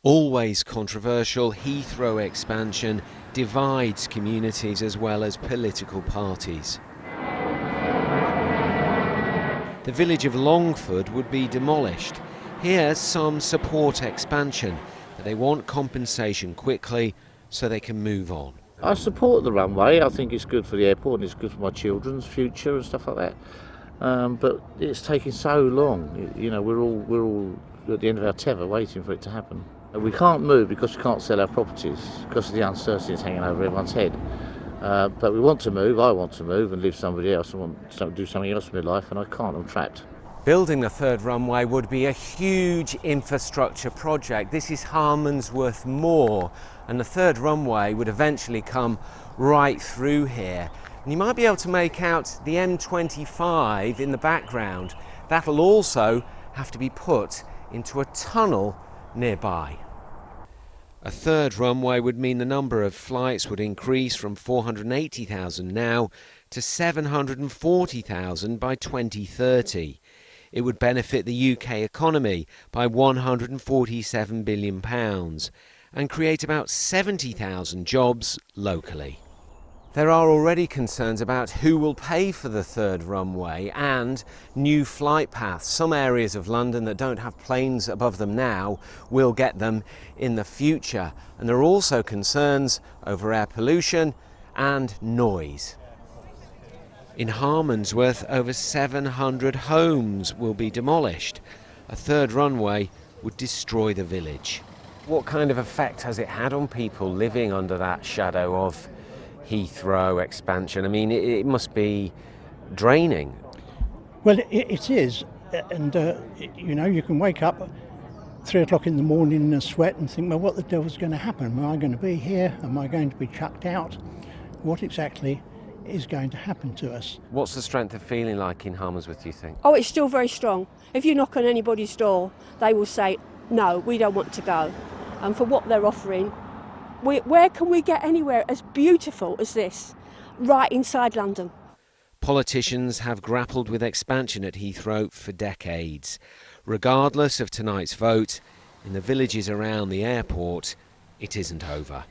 Always controversial, Heathrow expansion divides communities as well as political parties. The village of Longford would be demolished. Here, some support expansion, but they want compensation quickly so they can move on. I support the runway. I think it's good for the airport and it's good for my children's future and stuff like that. But it's taking so long. You know, we're all at the end of our tether waiting for it to happen. We can't move because we can't sell our properties because of the uncertainty that's hanging over everyone's head. But we want to move. I want to move and live somebody else. I want to do something else in my life, and I can't. I'm trapped. Building the third runway would be a huge infrastructure project. This is Harmondsworth Moor, and the third runway would eventually come right through here. And you might be able to make out the M25 in the background. That'll also have to be put into a tunnel nearby. A third runway would mean the number of flights would increase from 480,000 now to 740,000 by 2030. It would benefit the UK economy by £147 billion and create about 70,000 jobs locally. There are already concerns about who will pay for the third runway and new flight paths. Some areas of London that don't have planes above them now will get them in the future. And there are also concerns over air pollution and noise. In Harmondsworth, over 700 homes will be demolished. A third runway would destroy the village. What kind of effect has it had on people living under that shadow of Heathrow expansion? I mean, it must be draining. Well, it is, and you know, you can wake up at 3 o'clock in the morning in a sweat and think, well, what the devil's going to happen? Am I going to be here? Am I going to be chucked out? What exactly is going to happen to us? What's the strength of feeling like in Harmondsworth, do you think? Oh, it's still very strong. If you knock on anybody's door, they will say, no, we don't want to go. And for what they're offering, where can we get anywhere as beautiful as this, right inside London? Politicians have grappled with expansion at Heathrow for decades. Regardless of tonight's vote, in the villages around the airport, it isn't over.